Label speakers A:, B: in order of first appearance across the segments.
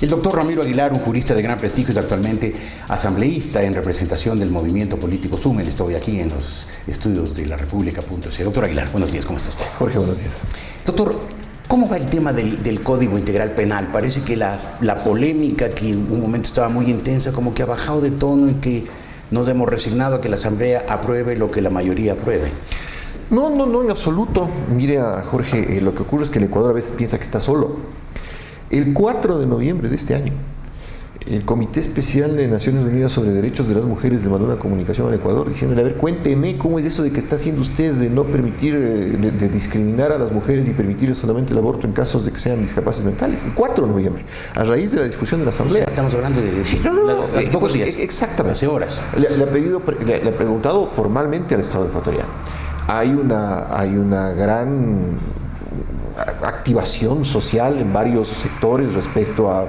A: El doctor Ramiro Aguilar, un jurista de gran prestigio, es actualmente asambleísta en representación del movimiento político SUMEL. Estoy aquí en los estudios de la República.es. Doctor Aguilar, buenos días, ¿cómo está usted?
B: Jorge, buenos días.
A: Doctor, ¿cómo va el tema del Código Integral Penal? Parece que la polémica, que en un momento estaba muy intensa, como que ha bajado de tono y que nos hemos resignado a que la Asamblea apruebe lo que la mayoría apruebe.
B: No, en absoluto. Mire, Jorge, lo que ocurre es que el Ecuador a veces piensa que está solo. El 4 de noviembre de este año, el Comité Especial de Naciones Unidas sobre Derechos de las Mujeres le mandó una comunicación al Ecuador diciéndole: a ver, cuénteme cómo es eso de que está haciendo usted de no permitir, de discriminar a las mujeres y permitirles solamente el aborto en casos de que sean discapaces mentales. El 4 de noviembre, a raíz de la discusión de la Asamblea.
A: Estamos hablando de hace pocos días.
B: Exactamente.
A: Hace horas.
B: Le ha preguntado formalmente al Estado ecuatoriano. Hay una gran activación social en varios sectores respecto a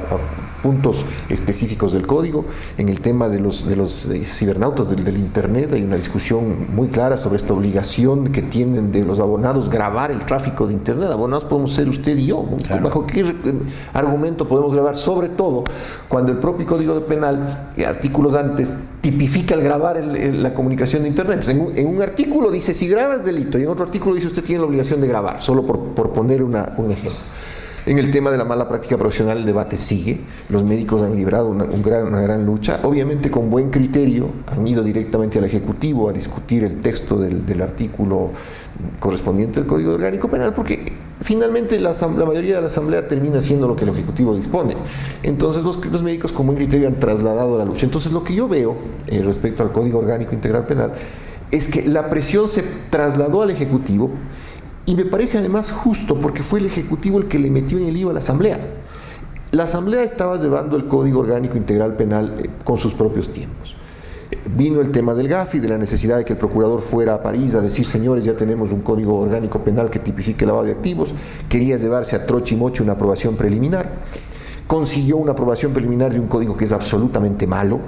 B: puntos específicos del código. En el tema de los cibernautas del Internet hay una discusión muy clara sobre esta obligación que tienen de los abonados grabar el tráfico de Internet. Abonados podemos ser usted y yo. Claro. ¿Bajo qué argumento podemos grabar? Sobre todo cuando el propio Código Penal, artículos antes, tipifica el grabar la comunicación de Internet. Entonces, en un artículo dice si grabas delito, y en otro artículo dice usted tiene la obligación de grabar, solo por poner un ejemplo. En el tema de la mala práctica profesional el debate sigue. Los médicos han librado una gran lucha. Obviamente con buen criterio han ido directamente al Ejecutivo a discutir el texto del artículo correspondiente al Código Orgánico Penal, porque finalmente la mayoría de la Asamblea termina haciendo lo que el Ejecutivo dispone. Entonces los médicos con buen criterio han trasladado la lucha. Entonces lo que yo veo respecto al Código Orgánico Integral Penal es que la presión se trasladó al Ejecutivo. Y me parece además justo porque fue el Ejecutivo el que le metió en el lío a la Asamblea. La Asamblea estaba llevando el Código Orgánico Integral Penal con sus propios tiempos. Vino el tema del GAFI, de la necesidad de que el procurador fuera a París a decir: señores, ya tenemos un Código Orgánico Penal que tipifique el lavado de activos. Quería llevarse a troche y moche una aprobación preliminar. Consiguió una aprobación preliminar de un código que es absolutamente malo.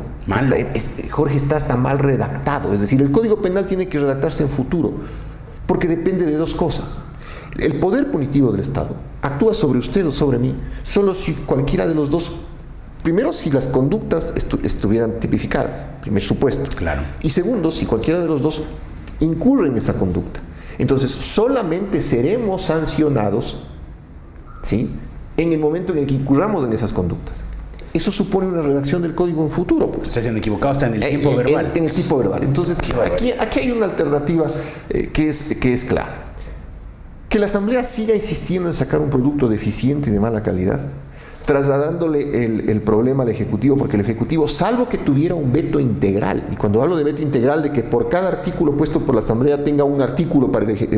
B: Jorge, está hasta mal redactado. Es decir, el Código Penal tiene que redactarse en futuro, porque depende de dos cosas. El poder punitivo del Estado actúa sobre usted o sobre mí solo si cualquiera de los dos, primero, si las conductas estuvieran tipificadas, primer supuesto.
A: Claro.
B: Y segundo, si cualquiera de los dos incurre en esa conducta. Entonces, solamente seremos sancionados, ¿sí?, en el momento en el que incurramos en esas conductas. Eso supone una redacción del código en futuro. Pues.
A: Se han equivocado hasta en el tiempo verbal.
B: En el tipo verbal. Entonces, aquí hay una alternativa que es clara. Que la Asamblea siga insistiendo en sacar un producto deficiente y de mala calidad, trasladándole el problema al Ejecutivo, porque el Ejecutivo, salvo que tuviera un veto integral, y cuando hablo de veto integral, de que por cada artículo puesto por la Asamblea tenga un artículo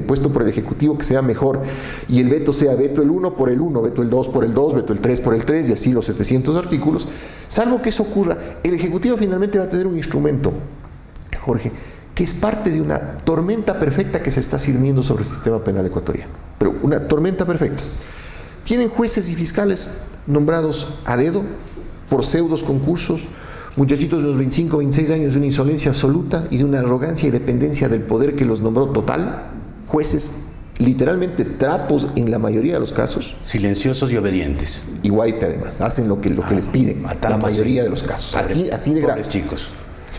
B: puesto por el Ejecutivo que sea mejor, y el veto sea veto el 1 por el 1, veto el 2 por el 2, veto el 3 por el 3, y así los 700 artículos, salvo que eso ocurra, el Ejecutivo finalmente va a tener un instrumento, Jorge, que es parte de una tormenta perfecta que se está cirniendo sobre el sistema penal ecuatoriano, pero una tormenta perfecta. Tienen jueces y fiscales nombrados a dedo por pseudos concursos, muchachitos de unos 25, 26 años de una insolencia absoluta y de una arrogancia y dependencia del poder que los nombró total, jueces literalmente trapos en la mayoría de los casos.
A: Silenciosos y obedientes.
B: Y guaype además, hacen lo que les piden, la mayoría de los casos. Así de grave.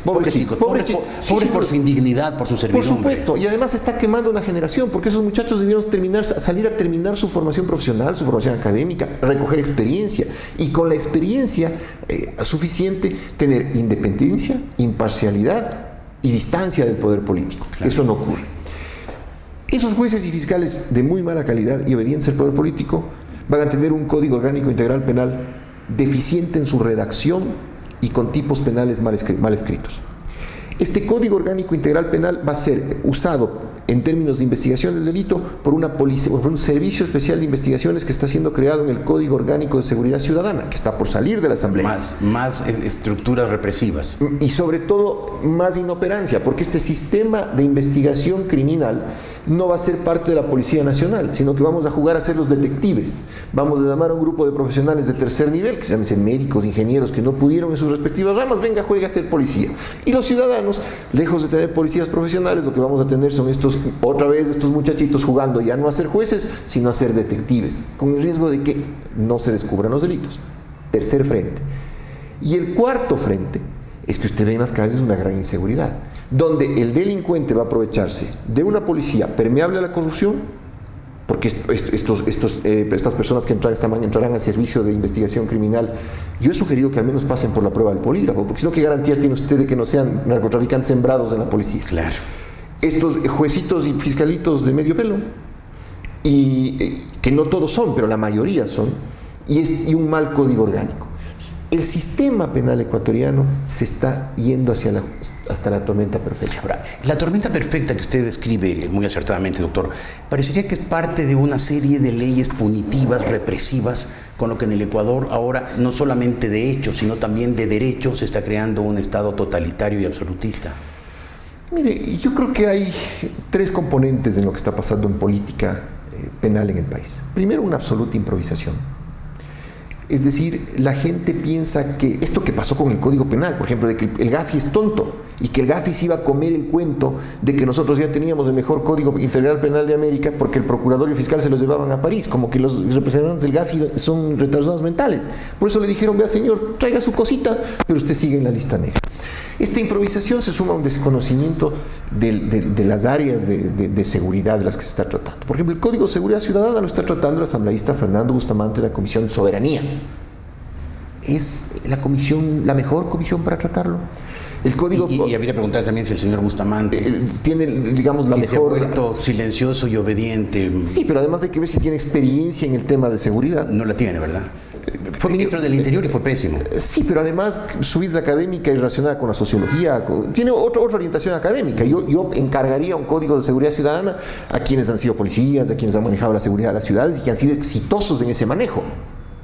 A: Pobres chicos.
B: Pobres
A: por su indignidad, por su servidumbre.
B: Por supuesto, y además está quemando una generación, porque esos muchachos debieron salir a terminar su formación profesional, su formación académica, recoger experiencia, y con la experiencia suficiente tener independencia, imparcialidad y distancia del poder político. Claro. Eso no ocurre. Esos jueces y fiscales de muy mala calidad y obediencia al poder político van a tener un Código Orgánico Integral Penal deficiente en su redacción y con tipos penales mal escritos. Este Código Orgánico Integral Penal va a ser usado en términos de investigación del delito por una policía, por un servicio especial de investigaciones que está siendo creado en el Código Orgánico de Seguridad Ciudadana, que está por salir de la Asamblea.
A: Más estructuras represivas.
B: Y sobre todo más inoperancia, porque este sistema de investigación criminal no va a ser parte de la Policía Nacional, sino que vamos a jugar a ser los detectives. Vamos a llamar a un grupo de profesionales de tercer nivel, que se llaman médicos, ingenieros, que no pudieron en sus respectivas ramas, venga, juegue a ser policía. Y los ciudadanos, lejos de tener policías profesionales, lo que vamos a tener son estos muchachitos jugando ya no a ser jueces, sino a ser detectives, con el riesgo de que no se descubran los delitos, tercer frente. Y el cuarto frente es que usted ve en las calles una gran inseguridad, donde el delincuente va a aprovecharse de una policía permeable a la corrupción, porque estas personas que entrarán al servicio de investigación criminal, yo he sugerido que al menos pasen por la prueba del polígrafo, porque si no, ¿qué garantía tiene usted de que no sean narcotraficantes sembrados en la policía?
A: Claro.
B: Estos juecitos y fiscalitos de medio pelo, y que no todos son, pero la mayoría son, y un mal código orgánico. El sistema penal ecuatoriano se está yendo hasta la tormenta perfecta.
A: Ahora, la tormenta perfecta que usted describe muy acertadamente, doctor, parecería que es parte de una serie de leyes punitivas, represivas, con lo que en el Ecuador ahora, no solamente de hecho, sino también de derecho, se está creando un Estado totalitario y absolutista.
B: Mire, yo creo que hay tres componentes de lo que está pasando en política penal en el país. Primero, una absoluta improvisación. Es decir, la gente piensa que esto que pasó con el Código Penal, por ejemplo, de que el Gafi es tonto y que el Gafi se iba a comer el cuento de que nosotros ya teníamos el mejor Código Integral Penal de América porque el procurador y el fiscal se los llevaban a París, como que los representantes del Gafi son retrasados mentales. Por eso le dijeron, vea señor, traiga su cosita, pero usted sigue en la lista negra. Esta improvisación se suma a un desconocimiento de las áreas de seguridad de las que se está tratando. Por ejemplo, el Código de Seguridad Ciudadana lo está tratando el asambleísta Fernando Bustamante de la Comisión de Soberanía. ¿Es la mejor comisión para tratarlo? El código...
A: Y habría que preguntar también si el señor Bustamante
B: tiene, digamos, la
A: que
B: mejor...
A: se ha vuelto silencioso y obediente.
B: Sí, pero además hay que ver si tiene experiencia en el tema de seguridad.
A: No la tiene, ¿verdad? Fue ministro del Interior y fue pésimo.
B: Sí, pero además su vida académica y relacionada con la sociología, tiene otra orientación académica. Yo encargaría un código de seguridad ciudadana a quienes han sido policías, a quienes han manejado la seguridad de las ciudades y que han sido exitosos en ese manejo.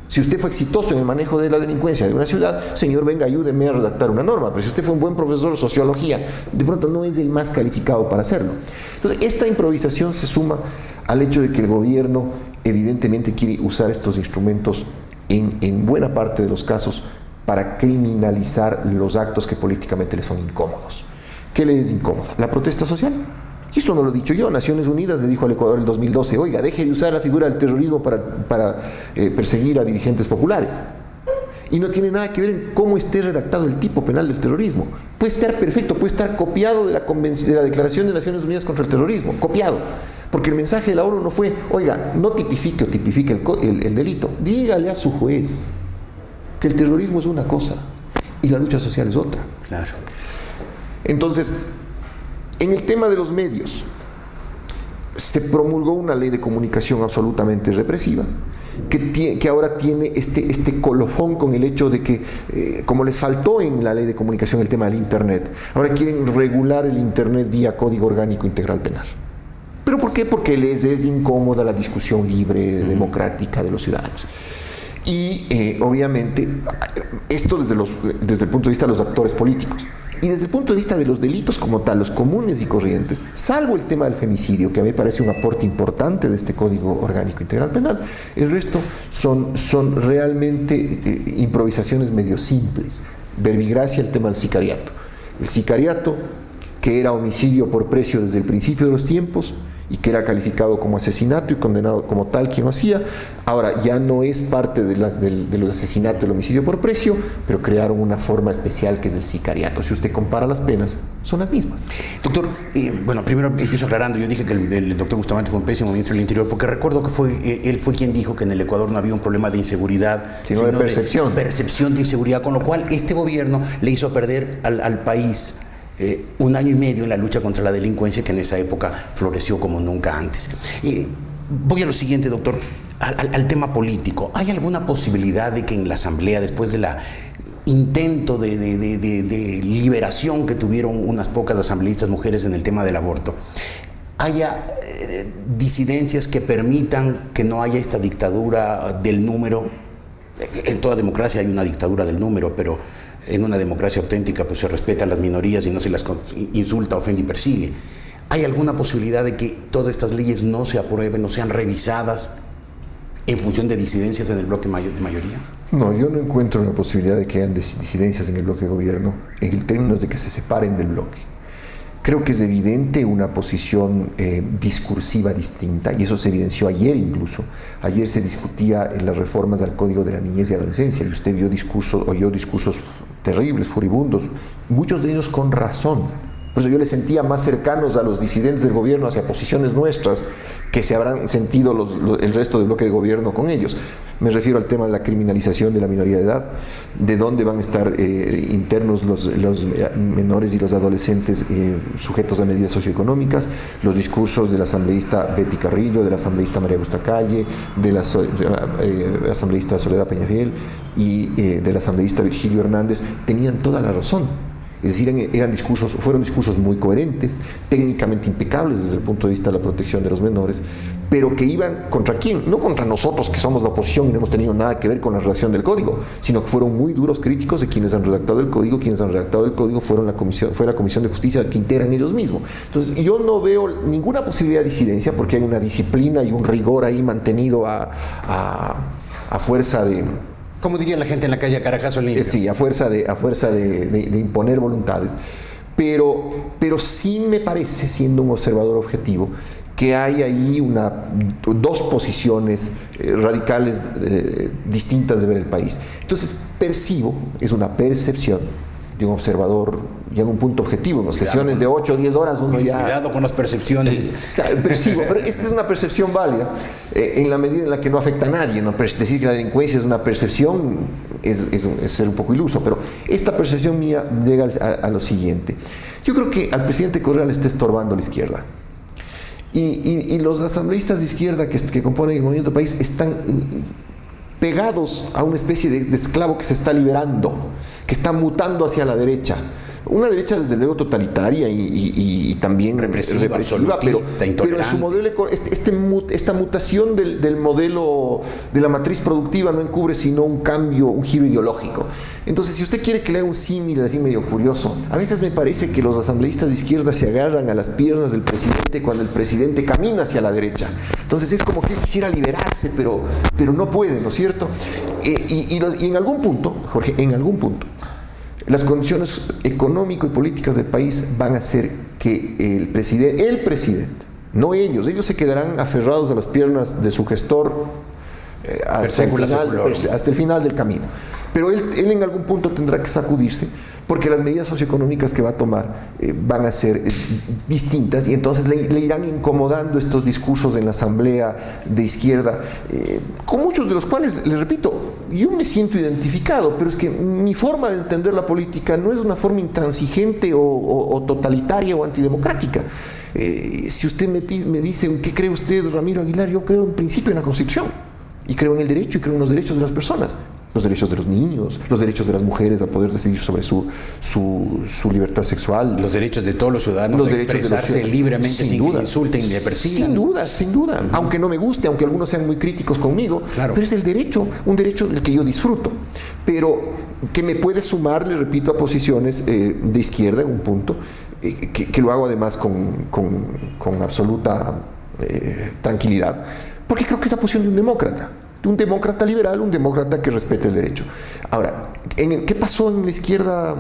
B: Si usted fue exitoso en el manejo de la delincuencia de una ciudad, señor, venga, ayúdeme a redactar una norma. Pero si usted fue un buen profesor de sociología, de pronto no es el más calificado para hacerlo. Entonces, esta improvisación se suma al hecho de que el gobierno evidentemente quiere usar estos instrumentos en buena parte de los casos para criminalizar los actos que políticamente le son incómodos. ¿Qué le es incómodo? La protesta social. Y esto no lo he dicho yo. Naciones Unidas le dijo al Ecuador en el 2012, oiga, deje de usar la figura del terrorismo para perseguir a dirigentes populares. Y no tiene nada que ver en cómo esté redactado el tipo penal del terrorismo. Puede estar perfecto, puede estar copiado de la Declaración de Naciones Unidas contra el Terrorismo, copiado. Porque el mensaje de la ONU no fue, oiga, no tipifique o tipifique el delito. Dígale a su juez que el terrorismo es una cosa y la lucha social es otra.
A: Claro.
B: Entonces, en el tema de los medios, se promulgó una ley de comunicación absolutamente represiva, que ahora tiene este colofón con el hecho de que, como les faltó en la ley de comunicación el tema del Internet, ahora quieren regular el Internet vía Código Orgánico Integral Penal. ¿Pero por qué? Porque les es incómoda la discusión libre, democrática de los ciudadanos. Y obviamente, esto desde el punto de vista de los actores políticos. Y desde el punto de vista de los delitos como tal, los comunes y corrientes, salvo el tema del femicidio, que a mí me parece un aporte importante de este Código Orgánico Integral Penal, el resto son realmente improvisaciones medio simples. Verbigracia el tema del sicariato. El sicariato, que era homicidio por precio desde el principio de los tiempos, y que era calificado como asesinato y condenado como tal quien lo hacía, ahora ya no es parte del asesinato, del homicidio por precio, pero crearon una forma especial que es el sicariato. Si usted compara las penas, son las mismas.
A: Doctor, bueno, primero empiezo aclarando. Yo dije que el doctor Bustamante fue un pésimo ministro del Interior, porque recuerdo que él fue quien dijo que en el Ecuador no había un problema de inseguridad,
B: sino de percepción.
A: Percepción de inseguridad, con lo cual este gobierno le hizo perder al país 1 año y medio en la lucha contra la delincuencia, que en esa época floreció como nunca antes. Voy a lo siguiente, doctor, al tema político. ¿Hay alguna posibilidad de que en la Asamblea, después del intento de liberación que tuvieron unas pocas asambleístas mujeres en el tema del aborto, haya disidencias que permitan que no haya esta dictadura del número? En toda democracia hay una dictadura del número, pero en una democracia auténtica pues se respetan las minorías y no se las insulta, ofende y persigue. ¿Hay alguna posibilidad de que todas estas leyes no se aprueben, no sean revisadas en función de disidencias en el bloque de mayoría?
B: No, yo no encuentro la posibilidad de que hayan disidencias en el bloque de gobierno en términos de que se separen del bloque. Creo que es evidente una posición discursiva distinta, y eso se evidenció ayer incluso. Ayer se discutía en las reformas al Código de la Niñez y Adolescencia, y usted oyó discursos terribles, furibundos, muchos de ellos con razón. Por eso yo les sentía más cercanos a los disidentes del gobierno hacia posiciones nuestras que se habrán sentido el resto del bloque de gobierno con ellos. Me refiero al tema de la criminalización de la minoría de edad, de dónde van a estar internos los menores y los adolescentes sujetos a medidas socioeconómicas, los discursos del asambleísta Betty Carrillo, del asambleísta María Augusta Calle, de la asambleísta Soledad Peñafiel y del asambleísta Virgilio Hernández, tenían toda la razón. Es decir, fueron discursos muy coherentes, técnicamente impecables desde el punto de vista de la protección de los menores, pero que iban ¿contra quién? No contra nosotros, que somos la oposición y no hemos tenido nada que ver con la redacción del código, sino que fueron muy duros críticos de quienes han redactado el código. Quienes han redactado el código fue la Comisión de Justicia, que integran ellos mismos. Entonces, yo no veo ninguna posibilidad de disidencia, porque hay una disciplina y un rigor ahí mantenido a fuerza de...
A: Como diría la gente en la calle, a carajazo limpio.
B: Sí, a fuerza de imponer voluntades. Pero sí me parece, siendo un observador objetivo, que hay ahí dos posiciones radicales distintas de ver el país. Entonces, es una percepción de un observador ya en un punto objetivo. En sesiones de 8 o 10 horas uno ya...
A: Cuidado con las percepciones.
B: Percibo, pero esta es una percepción válida en la medida en la que no afecta a nadie, ¿no? Decir que la delincuencia es una percepción es ser un poco iluso, pero esta percepción mía llega a lo siguiente. Yo creo que al presidente Correa le está estorbando la izquierda. Y los asambleístas de izquierda que componen el Movimiento País están pegados a una especie de esclavo que se está liberando, que está mutando hacia la derecha. Una derecha desde luego totalitaria y también represiva, pero en su modelo, esta mutación del modelo de la matriz productiva no encubre sino un cambio, un giro ideológico. Entonces, si usted quiere que le haga un símil así medio curioso, a veces me parece que los asambleístas de izquierda se agarran a las piernas del presidente cuando el presidente camina hacia la derecha. Entonces es como que él quisiera liberarse, pero no puede, ¿no es cierto? Y en algún punto, Jorge, las condiciones económico y políticas del país van a hacer que el presidente, no ellos se quedarán aferrados a las piernas de su gestor hasta el final del camino. Pero él en algún punto tendrá que sacudirse, porque las medidas socioeconómicas que va a tomar van a ser distintas, y entonces le irán incomodando estos discursos en la asamblea de izquierda, con muchos de los cuales, les repito, yo me siento identificado, pero es que mi forma de entender la política no es una forma intransigente o totalitaria o antidemocrática. Si usted me dice, ¿qué cree usted, Ramiro Aguilar? Yo creo en principio en la Constitución, y creo en el derecho, y creo en los derechos de las personas. Los derechos de los niños, los derechos de las mujeres a poder decidir sobre su libertad sexual.
A: Los derechos de todos los ciudadanos a expresarse libremente sin que insulten ni le persigan.
B: Sin duda. Aunque no me guste, aunque algunos sean muy críticos conmigo, claro. Pero es un derecho del que yo disfruto. Pero que me puede sumar, le repito, a posiciones de izquierda en un punto, que lo hago además con absoluta tranquilidad, porque creo que es la posición de un demócrata liberal, un demócrata que respete el derecho. Ahora, ¿qué pasó en la izquierda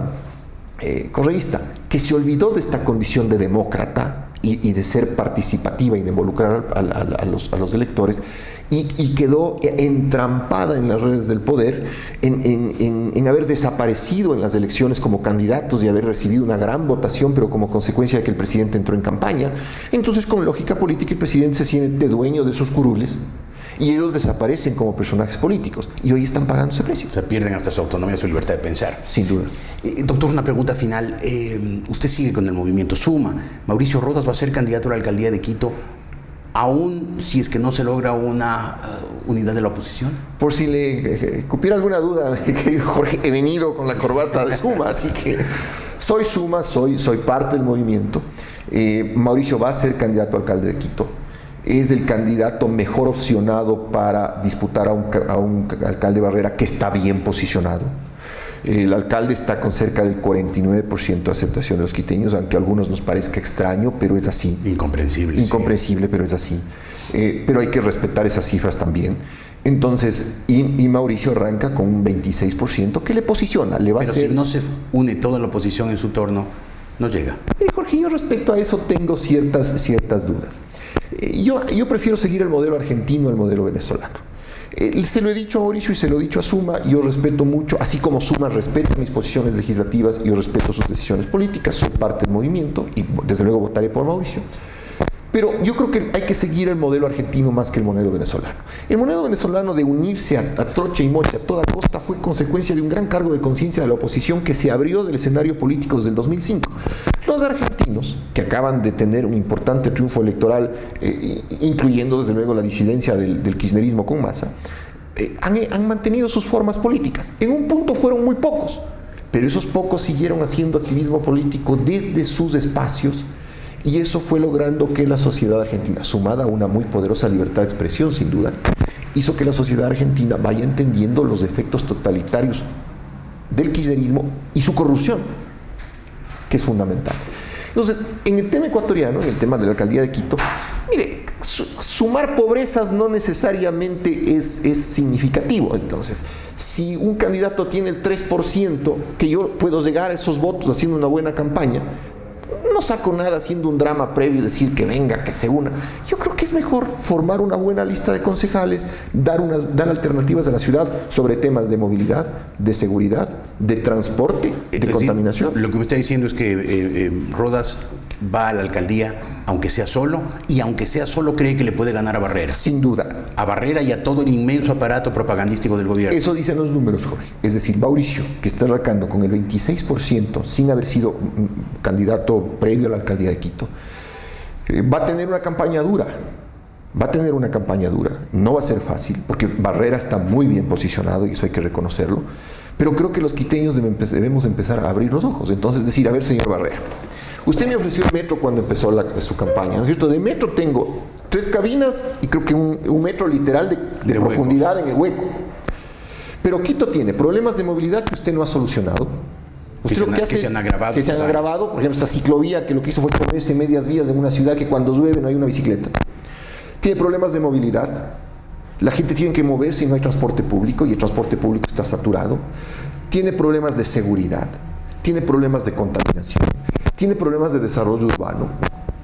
B: correísta? Que se olvidó de esta condición de demócrata y de ser participativa y de involucrar a los electores, y quedó entrampada en las redes del poder, en haber desaparecido en las elecciones como candidatos y haber recibido una gran votación, pero como consecuencia de que el presidente entró en campaña. Entonces, con lógica política, el presidente se siente dueño de esos curules, y ellos desaparecen como personajes políticos, y hoy están pagando ese precio.
A: O sea, pierden hasta su autonomía, su libertad de pensar.
B: Sin duda.
A: Doctor, una pregunta final. Usted sigue con el movimiento Suma. Mauricio Rodas va a ser candidato a la alcaldía de Quito, aún si es que no se logra una unidad de la oposición.
B: Por si le cupiera alguna duda, querido Jorge, he venido con la corbata de Suma, así que soy Suma, soy parte del movimiento. Mauricio va a ser candidato a alcalde de Quito. Es el candidato mejor opcionado para disputar a un alcalde Barrera que está bien posicionado. El alcalde está con cerca del 49% de aceptación de los quiteños, aunque a algunos nos parezca extraño, pero es así. Incomprensible, pero es así. Pero hay que respetar esas cifras también. Entonces, y Mauricio arranca con un 26% que le posiciona.
A: Pero si no se une toda la oposición en su torno, no llega.
B: Jorge, yo respecto a eso tengo ciertas dudas. Yo prefiero seguir el modelo argentino al modelo venezolano. Se lo he dicho a Mauricio y se lo he dicho a Suma. Yo respeto mucho, así como Suma respeta mis posiciones legislativas, yo respeto sus decisiones políticas, soy parte del movimiento y desde luego votaré por Mauricio. Pero yo creo que hay que seguir el modelo argentino más que el modelo venezolano. El modelo venezolano de unirse a trocha y mocha a toda costa fue consecuencia de un gran cargo de conciencia de la oposición que se abrió del escenario político desde el 2005. Los argentinos, que acaban de tener un importante triunfo electoral, incluyendo desde luego la disidencia del kirchnerismo con Massa, han mantenido sus formas políticas. En un punto fueron muy pocos, pero esos pocos siguieron haciendo activismo político desde sus espacios. Y eso fue logrando que la sociedad argentina, sumada a una muy poderosa libertad de expresión, sin duda, hizo que la sociedad argentina vaya entendiendo los efectos totalitarios del kirchnerismo y su corrupción, que es fundamental. Entonces, en el tema ecuatoriano, en el tema de la alcaldía de Quito, mire, sumar pobrezas no necesariamente es significativo. Entonces, si un candidato tiene el 3%, que yo puedo llegar a esos votos haciendo una buena campaña, no saco nada haciendo un drama previo y decir que venga, que se una. Yo creo que es mejor formar una buena lista de concejales, dar alternativas a la ciudad sobre temas de movilidad, de seguridad, de transporte, de contaminación.
A: Lo que me está diciendo es que Rodas va a la alcaldía, aunque sea solo, y aunque sea solo cree que le puede ganar a Barrera.
B: Sin duda.
A: A Barrera y a todo el inmenso aparato propagandístico del gobierno.
B: Eso dicen los números, Jorge. Es decir, Mauricio, que está arrancando con el 26% sin haber sido candidato previo a la alcaldía de Quito, va a tener una campaña dura. Va a tener una campaña dura. No va a ser fácil, porque Barrera está muy bien posicionado y eso hay que reconocerlo. Pero creo que los quiteños debemos empezar a abrir los ojos. Entonces decir, a ver, señor Barrera, usted me ofreció el metro cuando empezó su campaña, ¿no es cierto? De metro tengo 3 cabinas y creo que un metro literal de profundidad en el hueco. Pero Quito tiene problemas de movilidad que usted no ha solucionado.
A: Que se han agravado.
B: Que se han agravado. Por ejemplo, esta ciclovía que lo que hizo fue ponerse medias vías en una ciudad que cuando llueve no hay una bicicleta. Tiene problemas de movilidad. La gente tiene que moverse y no hay transporte público y el transporte público está saturado. Tiene problemas de seguridad. Tiene problemas de contaminación. Tiene problemas de desarrollo urbano.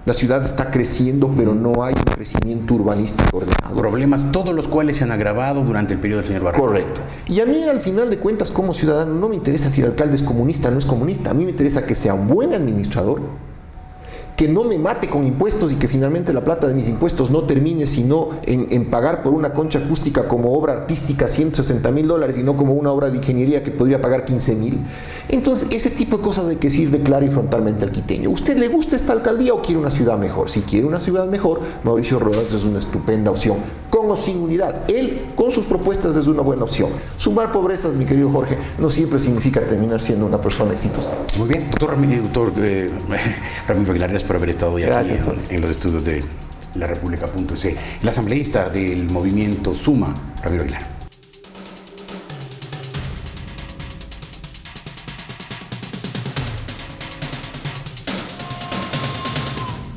B: La ciudad está creciendo, pero no hay un crecimiento urbanístico ordenado.
A: Problemas todos los cuales se han agravado durante el periodo del señor Barrera.
B: Correcto. Y a mí, al final de cuentas, como ciudadano, no me interesa si el alcalde es comunista o no es comunista. A mí me interesa que sea un buen administrador, que no me mate con impuestos y que finalmente la plata de mis impuestos no termine sino en pagar por una concha acústica como obra artística $160,000 y no como una obra de ingeniería que podría pagar 15,000. Entonces, ese tipo de cosas hay que decirle claro y frontalmente al quiteño. ¿Usted le gusta esta alcaldía o quiere una ciudad mejor? Si quiere una ciudad mejor, Mauricio Rodas es una estupenda opción, con o sin unidad. Él, con sus propuestas, es una buena opción. Sumar pobrezas, mi querido Jorge, no siempre significa terminar siendo una persona exitosa.
A: Muy bien, doctor Ramiro Aguilar, gracias por haber estado hoy aquí en los estudios de La República.es. El asambleísta del movimiento Suma, Ramiro Aguilar.